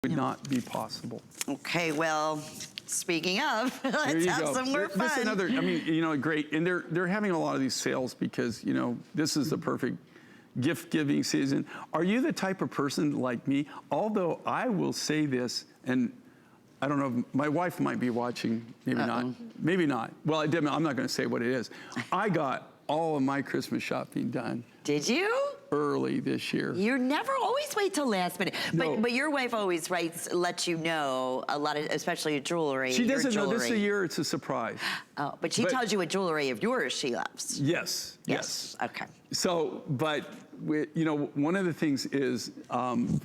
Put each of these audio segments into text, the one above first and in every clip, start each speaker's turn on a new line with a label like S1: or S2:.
S1: would not be possible.
S2: Okay, well, speaking of, let's have some more fun.
S1: This is another, I mean, you know, great. And they're having a lot of these sales because, you know, this is the perfect gift-giving season. Are you the type of person like me? Although I will say this, and I don't know, my wife might be watching, maybe not. Maybe not. Well, I'm not gonna say what it is. I got all of my Christmas shopping done.
S2: Did you?
S1: Early this year.
S2: You never always wait till last minute.
S1: No.
S2: But your wife always lets you know a lot of, especially jewelry.
S1: She doesn't know this year, it's a surprise.
S2: Oh, but she tells you what jewelry of yours she loves.
S1: Yes, yes.
S2: Okay.
S1: So, but, you know, one of the things is,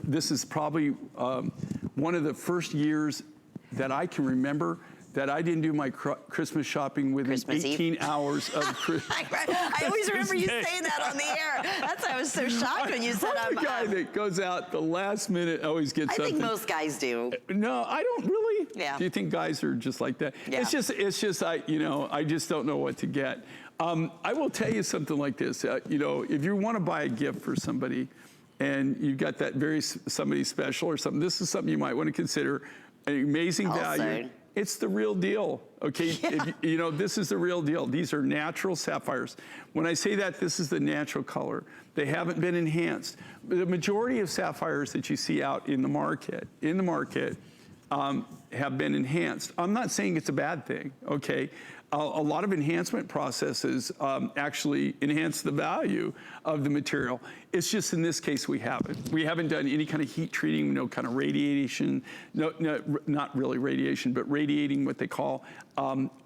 S1: this is probably one of the first years that I can remember that I didn't do my Christmas shopping within 18 hours of Christmas.
S2: I always remember you saying that on the air. That's why I was so shocked when you said
S1: I'm the guy that goes out the last minute, always gets something.
S2: I think most guys do.
S1: No, I don't really.
S2: Yeah.
S1: Do you think guys are just like that?
S2: Yeah.
S1: It's just you know, I just don't know what to get. I will tell you something like this. You know, if you want to buy a gift for somebody, and you've got that somebody special or something, this is something you might want to consider. An amazing value. It's the real deal, okay? Yeah. You know, this is the real deal. These are natural sapphires. When I say that, this is the natural color. They haven't been enhanced. The majority of sapphires that you see out in the market, have been enhanced. I'm not saying it's a bad thing, okay? A lot of enhancement processes actually enhance the value of the material. It's just in this case we haven't. We haven't done any kind of heat treating, no kind of radiation, no, not really radiation, but radiating what they call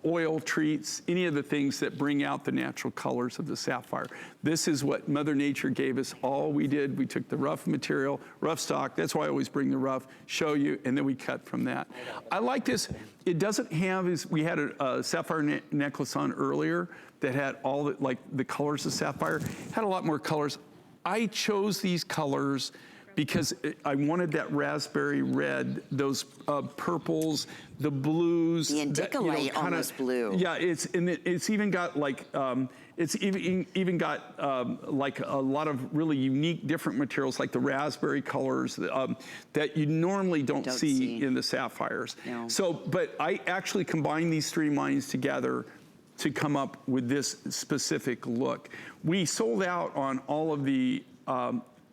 S1: oil treats, any of the things that bring out the natural colors of the sapphire. This is what Mother Nature gave us. All we did, we took the rough material, rough stock, that's why I always bring the rough, show you, and then we cut from that. I like this. It doesn't have, we had a sapphire necklace on earlier that had all the, like the colors of sapphire, had a lot more colors. I chose these colors because I wanted that raspberry red, those purples, the blues.
S2: The indica light, almost blue.
S1: Yeah, it's even got like, it's even got like a lot of really unique different materials like the raspberry colors that you normally don't see in the sapphires. No. So, but I actually combined these three lines together to come up with this specific look. We sold out on all of the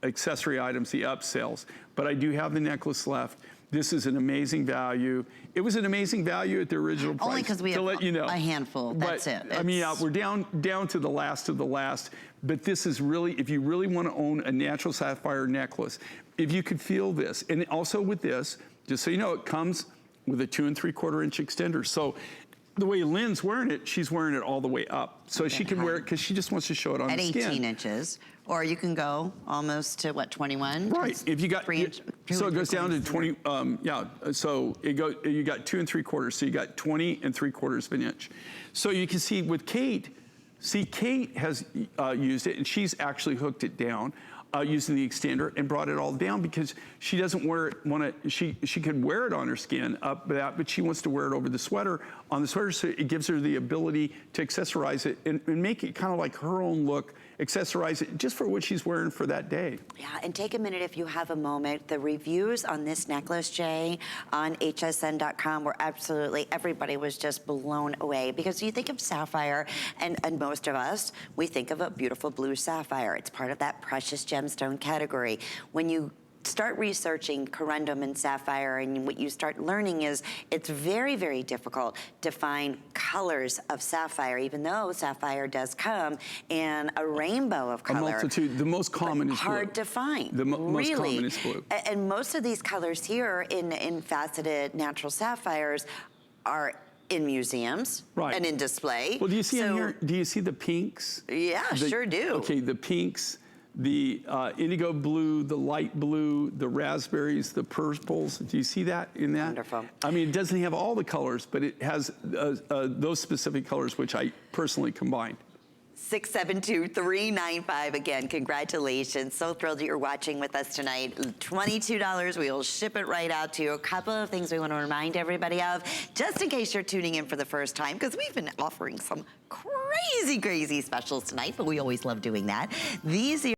S1: accessory items, the upsells, but I do have the necklace left. This is an amazing value. It was an amazing value at the original price.
S2: Only because we have a handful, that's it.
S1: I mean, we're down to the last of the last, but this is really, if you really want to own a natural sapphire necklace, if you could feel this, and also with this, just so you know, it comes with a 2 3/4 inch extender. So the way Lynn's wearing it, she's wearing it all the way up. So she can wear it because she just wants to show it on the skin.
S2: At 18 inches. Or you can go almost to what, 21?
S1: Right. If you got, so it goes down to 20, yeah. So you got 2 3/4. So you got 20 3/4 of an inch. So you can see with Kate, Kate has used it and she's actually hooked it down. Using the extender and brought it all down because she doesn't wear it, she could wear it on her skin up that, but she wants to wear it over the sweater, on the sweater, so it gives her the ability to accessorize it and make it kind of like her own look, accessorize it just for what she's wearing for that day.
S2: Yeah, and take a minute if you have a moment. The reviews on this necklace, Jay, on hsn.com were absolutely, everybody was just blown away because you think of sapphire, and most of us, we think of a beautiful blue sapphire. It's part of that precious gemstone category. When you start researching corundum and sapphire, and what you start learning is it's very, very difficult to find colors of sapphire, even though sapphire does come in a rainbow of color.
S1: A multitude. The most common is blue.
S2: Hard to find.
S1: The most common is blue.
S2: And most of these colors here in faceted natural sapphires are in museums and in display.
S1: Well, do you see in here, do you see the pinks?
S2: Yeah, sure do.
S1: Okay, the pinks, the indigo blue, the light blue, the raspberries, the purples. Do you see that in that?
S2: Wonderful.
S1: I mean, it doesn't have all the colors, but it has those specific colors, which I personally combined.
S2: 672-395. Again, congratulations. So thrilled that you're watching with us tonight. $22, we will ship it right out to you. A couple of things we want to remind everybody of, just in case you're tuning in for the first time, because we've been offering some crazy, crazy specials tonight, but we always love doing that. These